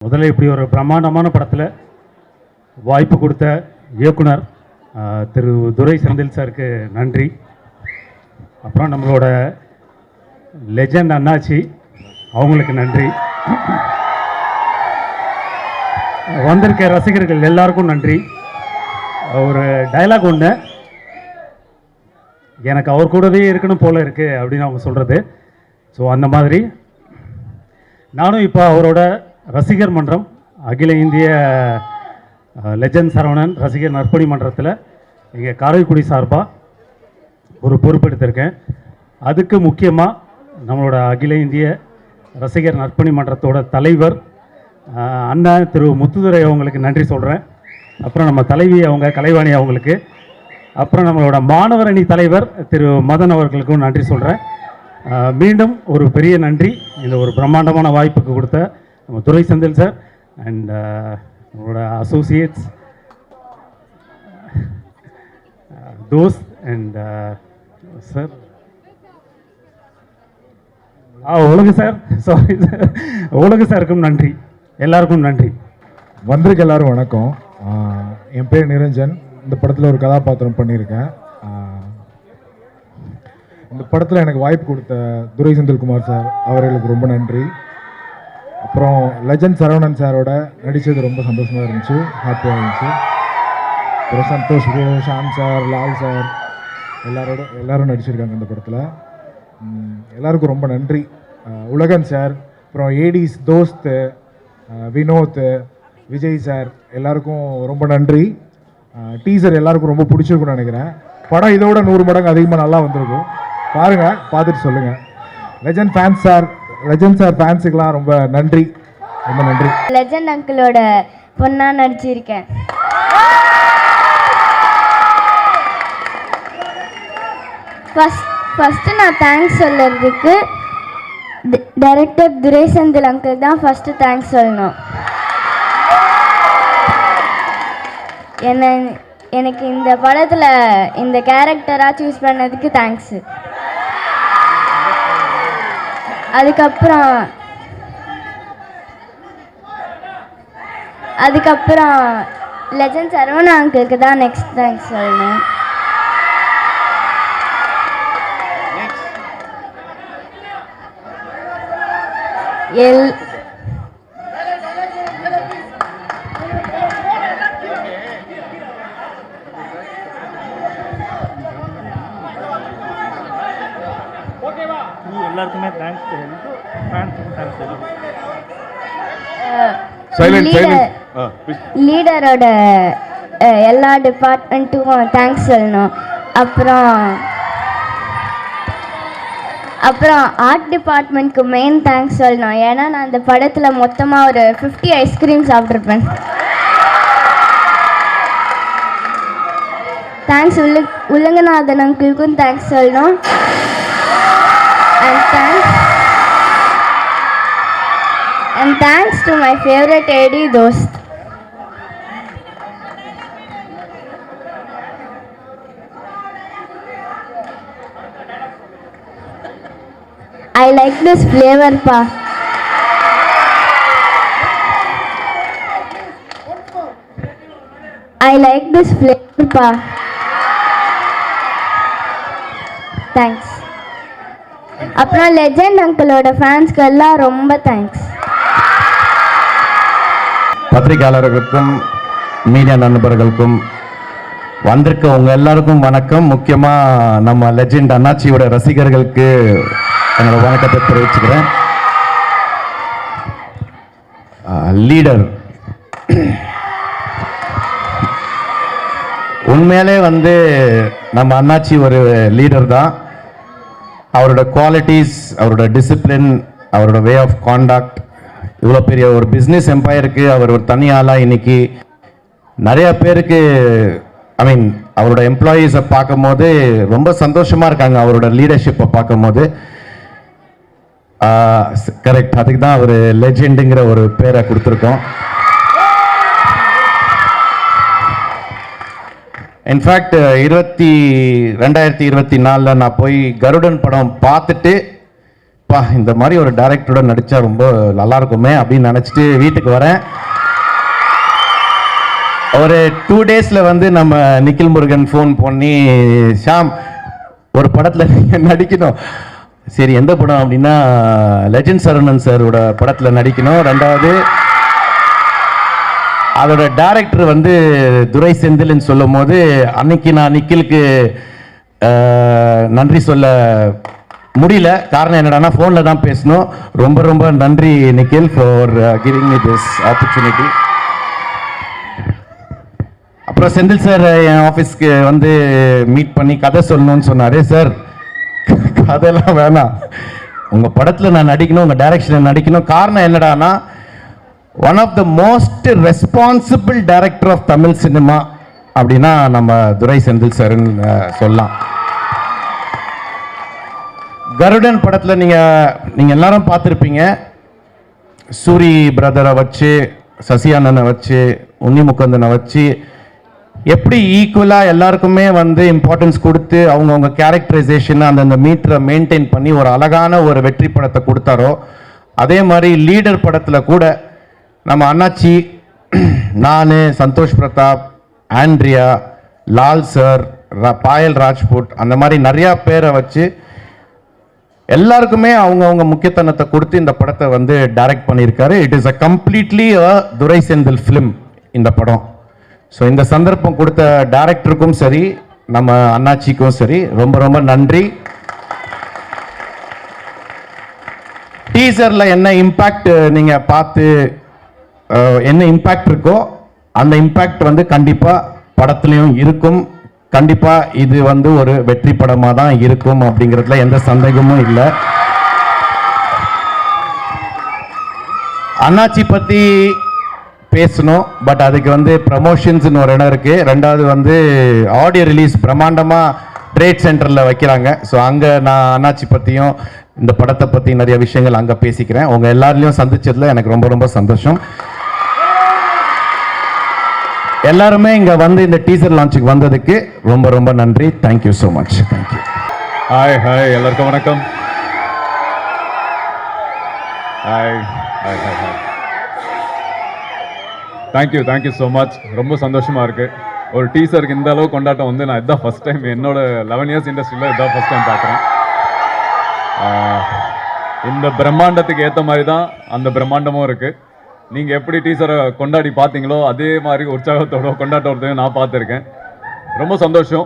முதல்ல இப்படி ஒரு பிரம்மாண்டமான படத்தில் வாய்ப்பு கொடுத்த இயக்குனர் திரு துரை செந்தில் சாருக்கு நன்றி. அப்புறம் நம்மளோட லெஜண்ட் அண்ணாச்சி அவங்களுக்கு நன்றி. வந்திருக்க ரசிகர்கள் எல்லாருக்கும் நன்றி. ஒரு டைலாக் ஒன்று, எனக்கு அவர் கூடவே இருக்கணும் போல இருக்குது அப்படின்னு அவங்க சொல்கிறது. ஸோ அந்த மாதிரி நானும் இப்போ அவரோட ரசிகர் மன்றம், அகில இந்திய லெஜண்ட் சரவணன் ரசிகர் நற்பணி மன்றத்தில் எங்கள் காரைக்குடி சார்பாக ஒரு பொறுப்பெடுத்திருக்கேன். அதுக்கு முக்கியமாக நம்மளோட அகில இந்திய ரசிகர் நற்பணி மன்றத்தோட தலைவர் அண்ணன் திரு முத்துதுரை அவங்களுக்கு நன்றி சொல்கிறேன். அப்புறம் நம்ம தலைவி அவங்க கலைவாணி அவங்களுக்கு, அப்புறம் நம்மளோட மாணவர் அணி தலைவர் திரு மதன் அவர்களுக்கும் நன்றி சொல்கிறேன். மீண்டும் ஒரு பெரிய நன்றி இந்த ஒரு பிரம்மாண்டமான வாய்ப்புக்கு கொடுத்த நம்ம துரை செந்தில் சார் அண்ட் நம்மளோட அசோசியேட்ஸ் தோஸ்த் அண்ட் சார் உலக சார், சாரி சார், உலக சாருக்கும் நன்றி. எல்லாருக்கும் நன்றி. வந்திருக்க எல்லாரும் வணக்கம். என் பேர் நிரஞ்சன். இந்த படத்தில் ஒரு கதாபாத்திரம் பண்ணியிருக்கேன். இந்த படத்தில் எனக்கு வாய்ப்பு கொடுத்த துரை செந்தில்குமார் சார் அவர்களுக்கு ரொம்ப நன்றி. அப்புறம் லெஜண்ட் சரவணன் சாரோட நடித்தது ரொம்ப சந்தோஷமாக இருந்துச்சு, ஹாப்பியாக இருந்துச்சு. அப்புறம் Santhosh bro, Sham sir, Lal sir எல்லாரும் நடிச்சிருக்காங்க இந்த படத்தில். எல்லாருக்கும் ரொம்ப நன்றி. உலகன் சார், அப்புறம் ஏடிஸ் தோஸ்து, வினோத், விஜய் சார் எல்லாருக்கும் ரொம்ப நன்றி. டீசர் எல்லாருக்கும் ரொம்ப பிடிச்சிருக்குன்னு நினைக்கிறேன். படம் இதோட 100 மடங்கு அதிகமாக நல்லா வந்திருக்கும். பாருங்கள், பார்த்துட்டு சொல்லுங்கள். லெஜண்ட் சார் ஃபேன்ஸுக்கெலாம் ரொம்ப நன்றி, ரொம்ப நன்றி. லெஜண்ட் அங்கிளோட பொண்ணாக நடிச்சிருக்கேன். ஃபஸ்ட்டு நான் தேங்க்ஸ் சொல்கிறதுக்கு டைரக்டர் துரை செந்தில் அங்கிள் தான் ஃபஸ்ட்டு தேங்க்ஸ் சொல்லணும். எனக்கு இந்த படத்தில் இந்த கேரக்டராக சூஸ் பண்ணதுக்கு தேங்க்ஸு. அதுக்கப்புறம் லெஜண்ட் சரவணா அங்கிளுக்கு தான் நெக்ஸ்ட் தேங்க்ஸ் சொல்லணும். எல்லாருக்குமே தேங்க்ஸ் லீடரோட எல்லா டிபார்ட்மெண்ட்டுக்கும் தேங்க்ஸ் சொல்லணும். அப்புறம் ஆர்ட் டிபார்ட்மெண்ட்க்கு மெயின் தேங்க்ஸ் சொல்லணும். ஏன்னா நான் அந்த படத்தில் மொத்தமாக ஒரு 50 ஐஸ்கிரீம் சாப்பிட்ருப்பேன். தேங்க்ஸ் உலகநாதன் அங்கிளுக்கும் தேங்க்ஸ் சொல்லணும். And thanks to my favorite AD Dost. I like this flavor pa. I like this flavor pa. Thanks. அப்புறம் லெஜண்ட் அங்கிளோட ஃபேன்ஸ்க்கு எல்லாம் ரொம்ப தேங்க்ஸ். பத்திரிகையாளர்களுக்கும் மீடியா நண்பர்களுக்கும் வந்திருக்க உங்கள் எல்லாருக்கும் வணக்கம். முக்கியமாக நம்ம லெஜண்ட் அண்ணாச்சியோட ரசிகர்களுக்கு என்னோட வணக்கத்தை தெரிவிச்சுக்கிறேன். லீடர் உண்மையிலே நம்ம அண்ணாச்சி ஒரு லீடர் தான். அவரோட குவாலிட்டிஸ், அவரோட டிசிப்ளின், அவரோட வே ஆஃப் காண்டாக்ட், இவ்வளோ பெரிய ஒரு பிஸ்னஸ் எம்பையருக்கு அவர் ஒரு தனி ஆளாக இன்னைக்கு நிறைய பேருக்கு அவரோட எம்ப்ளாயீஸை பார்க்கும் போது ரொம்ப சந்தோஷமாக இருக்காங்க. அவரோட லீடர்ஷிப்பை பார்க்கும் போது கரெக்ட், அதுக்கு தான் அவர் லெஜெண்டுங்கிற ஒரு பேரை கொடுத்துருக்கோம். இன்ஃபேக்ட் 2024 நான் போய் கருடன் படம் பார்த்துட்டு பா இந்த மாதிரி ஒரு டைரக்டரோட நடித்தா ரொம்ப நல்லா இருக்குமே அப்படின்னு நினச்சிட்டு வீட்டுக்கு வரேன். ஒரு 2 டேஸில் வந்து நம்ம நிக்கில் முருகன் ஃபோன் பண்ணி, ஷாம் ஒரு படத்தில் நீங்கள் நடிக்கணும். சரி எந்த படம் அப்படின்னா லெஜண்ட் சரவணன் சாரோட படத்தில் நடிக்கணும். ரெண்டாவது அதோட டைரக்டர் வந்து துரை செந்தில்னு சொல்லும் போது அன்னைக்கு நான் நிக்கிலுக்கு நன்றி சொல்ல முடியல. காரணம் என்னடானா ஃபோனில் தான் பேசணும். ரொம்ப ரொம்ப நன்றி Nikhil for giving me this opportunity. அப்புறம் செந்தில் சார் என் ஆஃபீஸ்க்கு வந்து மீட் பண்ணி கதை சொல்லணும்னு சொன்னார். சார் கதையெல்லாம் வேணாம், உங்கள் படத்தில் நான் நடிக்கணும், உங்கள் டைரக்ஷனில் நடிக்கணும். காரணம் என்னடானா one of the most responsible director of Tamil cinema அப்படின்னா நம்ம துரை செந்தில் சார்ன்னு சொல்லலாம். கருடன் படத்தில் நீங்கள் எல்லாரும் பார்த்துருப்பீங்க. சூரி பிரதரை வச்சு, சசியானனை வச்சு, உன்னி முகுந்தனை வச்சு எப்படி ஈக்குவலாக எல்லாருக்குமே வந்து இம்பார்ட்டன்ஸ் கொடுத்து அவங்கவுங்க கேரக்டரைசேஷன் அந்தந்த மீட்டரை மெயின்டைன் பண்ணி ஒரு அழகான ஒரு வெற்றி படத்தை கொடுத்தாரோ, அதே மாதிரி லீடர் படத்தில் கூட நம்ம அண்ணாச்சி, நான், சந்தோஷ் பிரதாப், ஆண்ட்ரியா, லால் சார், பாயல் ராஜ்புட், அந்த மாதிரி நிறையா பேரை வச்சு எல்லாருக்குமே அவங்கவுங்க முக்கியத்துவத்தை கொடுத்து இந்த படத்தை வந்து டைரக்ட் பண்ணியிருக்காரு. It is a completely Durai Senthil film இந்த படம். ஸோ இந்த சந்தர்ப்பம் கொடுத்த டைரக்டருக்கும் சரி, நம்ம அண்ணாச்சிக்கும் சரி ரொம்ப ரொம்ப நன்றி. டீசரில் என்ன இம்பேக்ட் நீங்கள் பார்த்து என்ன இம்பேக்ட் இருக்கோ அந்த இம்பேக்ட் வந்து கண்டிப்பாக படத்துலையும் இருக்கும். கண்டிப்பாக இது வந்து ஒரு வெற்றி படமாக தான் இருக்கும் அப்படிங்கிறதுல எந்த சந்தேகமும் இல்லை. அண்ணாச்சி பற்றி பேசணும், பட் அதுக்கு வந்து ப்ரமோஷன்ஸ்னு ஒரு இடம் இருக்குது. ரெண்டாவது வந்து ஆடியோ ரிலீஸ் பிரம்மாண்டமாக ட்ரேட் சென்டரில் வைக்கிறாங்க. ஸோ அங்கே நான் அண்ணாச்சி பற்றியும் இந்த படத்தை பற்றி நிறைய விஷயங்கள் அங்கே பேசிக்கிறேன். உங்கள் எல்லாரையும் சந்திச்சதில் எனக்கு ரொம்ப ரொம்ப சந்தோஷம். எல்லாருமே இங்கே வந்து இந்த டீசர் லான்ச்சுக்கு வந்ததுக்கு ரொம்ப ரொம்ப நன்றி. Thank you so much. Thank you. Hi எல்லாருக்கும் வணக்கம். ஹாய். Thank you so much. ரொம்ப சந்தோஷமாக இருக்குது. ஒரு டீசருக்கு இந்த அளவு கொண்டாட்டம் வந்து நான் இதான் ஃபஸ்ட் டைம், என்னோட 11 இயர்ஸ் இண்டஸ்ட்ரியில் இதான் ஃபஸ்ட் டைம் பார்க்குறேன். இந்த பிரம்மாண்டத்துக்கு ஏற்ற மாதிரி தான் அந்த பிரம்மாண்டமும் இருக்குது. நீங்கள் எப்படி டீசரை கொண்டாடி பார்த்தீங்களோ அதே மாதிரி உற்சாகத்தோட கொண்டாட்டத்தோடையும் நான் பார்த்துருக்கேன். ரொம்ப சந்தோஷம்.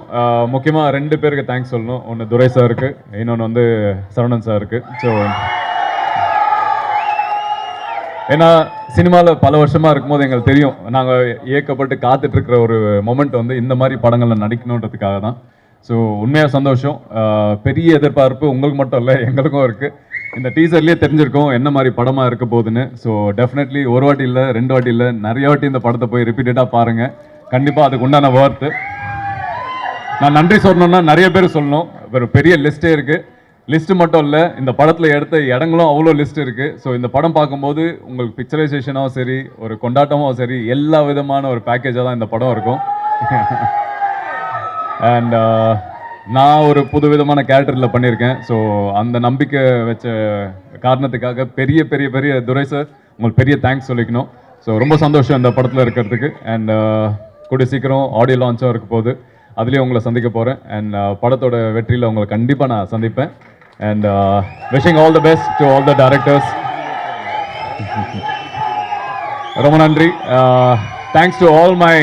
முக்கியமாக 2 பேருக்கு தேங்க்ஸ் சொல்லணும். ஒன்று துரை சாருக்கு, இன்னொன்று வந்து சரவணன் சாருக்கு. ஸோ ஏன்னா சினிமாவில் பல வருஷமாக இருக்கும்போது எங்களுக்கு தெரியும், நாங்கள் ஏக்கப்பட்டு காத்துட்ருக்கிற ஒரு மொமெண்ட் வந்து இந்த மாதிரி படங்களில் நடிக்கணுன்றதுக்காக தான். ஸோ உண்மையாக சந்தோஷம். பெரிய எதிர்பார்ப்பு உங்களுக்கு மட்டும் இல்லை, எங்களுக்கும் இருக்குது. இந்த டீசர்லேயே தெரிஞ்சிருக்கும் என்ன மாதிரி படமாக இருக்க போகுதுன்னு. ஸோ டெஃபினெட்லி ஒரு வாட்டி இல்லை, 2 வாட்டி இல்லை, நிறைய வாட்டி இந்த படத்தை போய் ரிப்பீட்டடாக பாருங்கள். கண்டிப்பாக அதுக்கு உண்டான ஒர்த்து. நான் நன்றி சொல்லணும்னா நிறைய பேர் சொல்லணும். ஒரு பெரிய லிஸ்ட்டே இருக்குது. லிஸ்ட்டு மட்டும் இல்லை, இந்த படத்தில் எடுத்த இடங்களும் அவ்வளோ லிஸ்ட் இருக்குது. ஸோ இந்த படம் பார்க்கும்போது உங்களுக்கு பிக்சரைசேஷனாகவும் சரி, ஒரு கொண்டாட்டமும் சரி, எல்லா விதமான ஒரு பேக்கேஜாக தான் இந்த படம் இருக்கும். அண்ட் நான் ஒரு புது விதமான கேரக்டரில் பண்ணியிருக்கேன். ஸோ அந்த நம்பிக்கை வச்ச காரணத்துக்காக பெரிய பெரிய பெரிய துரை சார் உங்களுக்கு பெரிய தேங்க்ஸ் சொல்லிக்கணும். ஸோ ரொம்ப சந்தோஷம் இந்த படத்தில் இருக்கிறதுக்கு. அண்ட் கூடிய சீக்கிரம் ஆடியோ லான்ச்சும் இருக்க போகுது, அதுலேயும் உங்களை சந்திக்க போகிறேன். அண்ட் படத்தோட வெற்றியில் உங்களை கண்டிப்பாக நான் சந்திப்பேன். And wishing all the best to all the directors. ரொம்ப நன்றி. Thanks to all my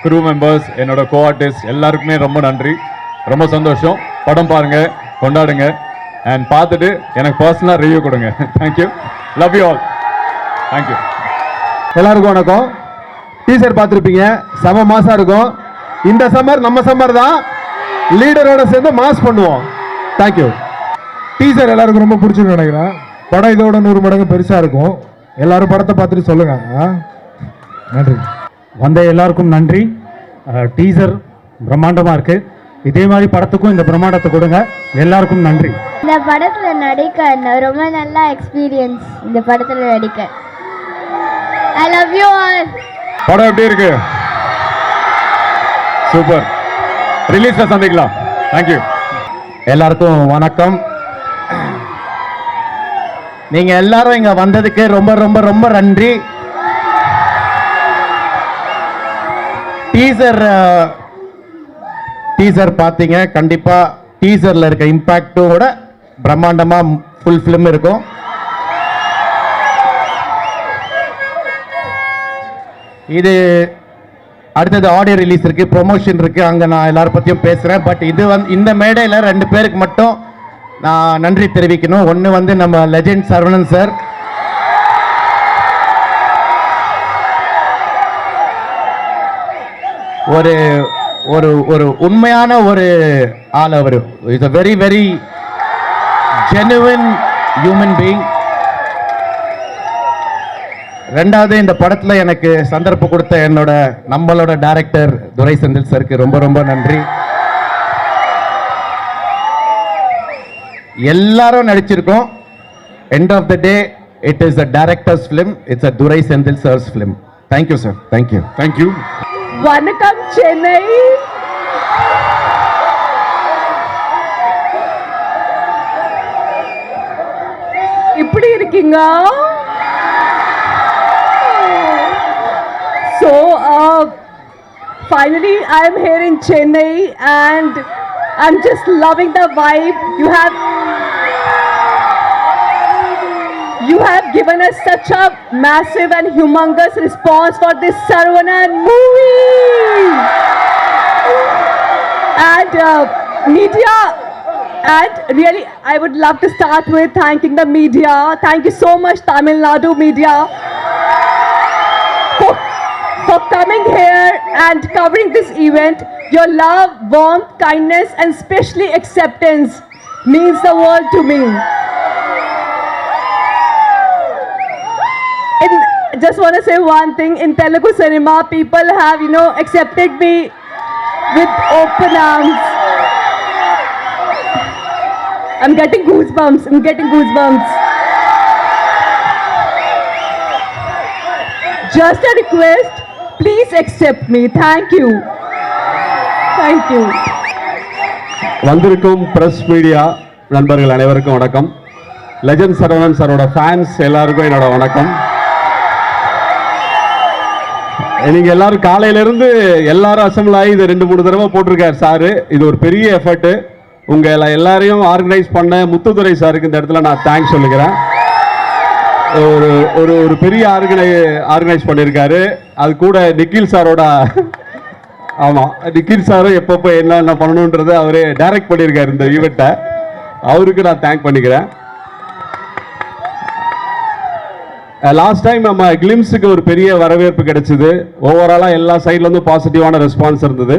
crew members, என்னோட கோ ஆர்டிஸ்ட் எல்லாருக்குமே ரொம்ப நன்றி. ரொம்ப சந்தோஷம். படம் பாருங்கள், கொண்டாடுங்க. அண்ட் பார்த்துட்டு எனக்கு பர்சனலாக ரிவ்யூ கொடுங்க. Thank you. Love you all. Thank you. எல்லாருக்கும் வணக்கம். டீசர் பார்த்துருப்பீங்க, செம மாசாக இருக்கும். இந்த சம்மர் நம்ம சம்மர் தான், லீடரோட சேர்ந்து மாஸ் பண்ணுவோம். தேங்க்யூ. டீசர் எல்லாருக்கும் ரொம்ப பிடிச்சிருக்கு நினைக்கிறேன். படம் இதோட 100 மடங்கு பெருசாக இருக்கும். எல்லாரும் படத்தை பார்த்துட்டு சொல்லுங்க. நன்றி. வந்த எல்லாருக்கும் நன்றி. டீசர் பிரம்மாண்டமாக இருக்குது. இதே மாதிரி படத்துக்கும் இந்த பிரம்மாண்டத்தை கொடுங்க. எல்லாருக்கும் நன்றி. இந்த படத்தில் நடிக்க ரொம்ப நல்ல எக்ஸ்பீரியன்ஸ். இந்த படத்தில் நடிக்க ஐ லவ் யூ ஆல். படம் எப்படி இருக்கு? சூப்பர். ரிலீஸில் சந்திக்கலாம். தேங்க்யூ. எல்லாருக்கும் வணக்கம். நீங்க எல்லாரும் இங்க வந்ததுக்கு ரொம்ப ரொம்ப ரொம்ப நன்றி. டீசர் பார்த்தீங்க, கண்டிப்பா டீசர்ல இருக்க இம்பாக்டோட பிரம்மாண்டமா ஃபுல் ஃபிலிம் இருக்கும். இது அடுத்தது ஆடியோ ரிலீஸ் இருக்கு, ப்ரொமோஷன் இருக்கு, அங்க நான் எல்லாரும் பத்தியும் பேசுறேன். பட் இது வந்து இந்த மேடையில் 2 பேருக்கு மட்டும் நான் நன்றி தெரிவிக்கணும். ஒன்று வந்து நம்ம லெஜெண்ட் சரவணன் சார், ஒரு ஒரு ஒரு உண்மையான ஒரு ஆள். அவர் is a very very genuine human being. ரெண்டாவது, இந்த படத்துல எனக்கு சந்தர்ப்பம் கொடுத்த நம்மளோட டைரக்டர் துரை செந்தில் சாருக்கு ரொம்ப ரொம்ப நன்றி. எல்லாரும் நடிச்சிருக்கோம். End of the day it is a director's film, it's a Durai Senthil sir's film. Thank you sir, thank you. Thank you. வணக்கம் சென்னை. எப்படி இருக்கீங்க? So finally I am here in Chennai and I'm just loving the vibe. You have given us such a massive and humongous response for this Saravanan movie. And media, and really I would love to start with thanking the media. Thank you so much Tamil Nadu media for coming here and covering this event. Your love, warmth, kindness and especially acceptance means the world to me. Just want to say one thing. In Telugu cinema, people have, accepted me with open arms. I'm getting goosebumps. Just a request, please accept me. Thank you. வந்திருக்கும் press media நண்பர்கள் அனைவருக்கும் வணக்கம். Legend Saravanan சாரோட fans எல்லாருக்கும் என்னோட வணக்கம். நீங்க எல்லாரும் காலையிலிருந்து எல்லாரும் அசம்பிள் ஆகி இது 2-3 தடவை போட்டிருக்காரு சாரு. இது ஒரு பெரிய எஃபர்ட். உங்க எல்லாரையும் ஆர்கனைஸ் பண்ண முத்துதுரை சாருக்கு இந்த இடத்துல நான் தேங்க்ஸ் சொல்லிக்கிறேன். ஒரு பெரிய ஆர்கனைஸ் பண்ணியிருக்காரு. அது கூட நிக்கில் சாரோட, ஆமாம், நிக்கில் சாரும் எப்பப்போ என்ன பண்ணணுன்றதை அவரே டைரக்ட் பண்ணியிருக்காரு இந்த ஈவெண்ட்டை. அவருக்கு நான் தேங்க் பண்ணிக்கிறேன். லாஸ்ட் டைம் நம்ம கிளிம்ஸுக்கு ஒரு பெரிய வரவேற்பு கிடைச்சிது. ஓவராலாக எல்லா சைட்லேருந்து பாசிட்டிவான ரெஸ்பான்ஸ் இருந்தது.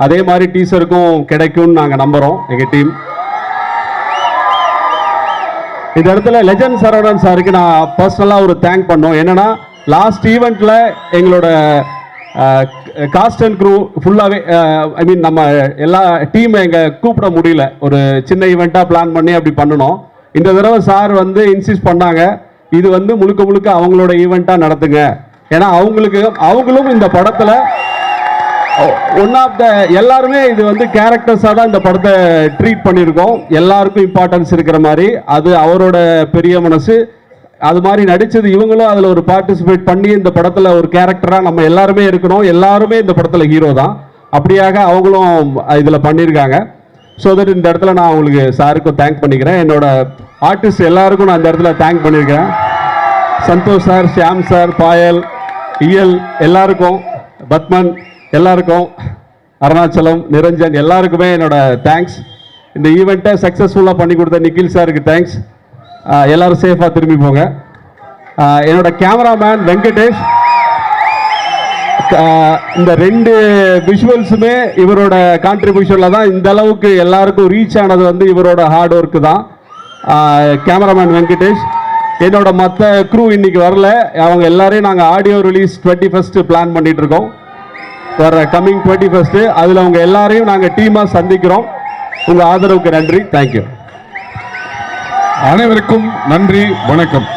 அதே மாதிரி டீசருக்கும் கிடைக்கும்னு நாங்கள் நம்புகிறோம், எங்கள் டீம். இந்த இடத்துல லெஜண்ட் சரவணன் சாருக்கு நான் பர்சனலாக ஒரு தேங்க் பண்ணோம். என்னன்னா, லாஸ்ட் ஈவெண்ட்டில் எங்களோட காஸ்ட் அண்ட் க்ரூ ஃபுல்லாகவே, ஐ மீன் நம்ம எல்லா டீமை எங்கள் கூப்பிட முடியல. ஒரு சின்ன ஈவெண்ட்டாக பிளான் பண்ணி அப்படி பண்ணணும். இந்த தடவை சார் வந்து இன்சிஸ்ட் பண்ணாங்க, இது வந்து முழுக்க முழுக்க அவங்களோட ஈவெண்ட்டாக நடத்துங்க. ஏன்னா அவங்களும் இந்த படத்தில் ஒன் ஆஃப் த, எல்லாருமே இது வந்து கேரக்டர்ஸாக தான் இந்த படத்தை ட்ரீட் பண்ணியிருக்கோம். எல்லாருக்கும் இம்பார்ட்டன்ஸ் இருக்கிற மாதிரி. அது அவரோட பெரிய மனசு. அது மாதிரி நடித்தது இவங்களும் அதில் ஒரு பார்ட்டிசிபேட் பண்ணி இந்த படத்தில் ஒரு கேரக்டராக நம்ம எல்லாருமே இருக்கணும். எல்லாருமே இந்த படத்தில் ஹீரோ தான். அப்படியாக அவங்களும் இதில் பண்ணியிருக்காங்க. ஸோ தட் இந்த இடத்துல நான் அவங்களுக்கு சாருக்கும் தேங்க் பண்ணிக்கிறேன். என்னோட ஆர்டிஸ்ட் எல்லாருக்கும் நான் இந்த இடத்துல தேங்க் பண்ணியிருக்கிறேன். சந்தோஷ் சார், ஷியாம் சார், பாயல், இயல், எல்லாருக்கும், பத்மன் எல்லாருக்கும், அருணாச்சலம், நிரஞ்சன் எல்லாருக்குமே என்னோட தேங்க்ஸ். இந்த ஈவெண்ட்டை சக்ஸஸ்ஃபுல்லாக பண்ணி கொடுத்த நிக்கில் சாருக்கு தேங்க்ஸ். எல்லாரும் சேஃபாக திரும்பி போங்க. என்னோட கேமராமேன் வெங்கடேஷ், இந்த 2 விஷுவல்ஸுமே இவரோட கான்ட்ரிபியூஷனில் தான் இந்த அளவுக்கு எல்லாருக்கும் ரீச் ஆனது வந்து இவரோட ஹார்ட் ஒர்க்கு தான். கேமராமேன் வெங்கடேஷ். என்னோட மற்ற க்ரூ இன்னைக்கு வரல. அவங்க எல்லாரையும் நாங்கள் ஆடியோ ரிலீஸ் 21st பிளான் பண்ணிட்டு இருக்கோம். வர கம்மிங் 21st. அதில் அவங்க எல்லாரையும் நாங்கள் டீமாக சந்திக்கிறோம். உங்கள் ஆதரவுக்கு நன்றி. தேங்க்யூ. அனைவருக்கும் நன்றி, வணக்கம்.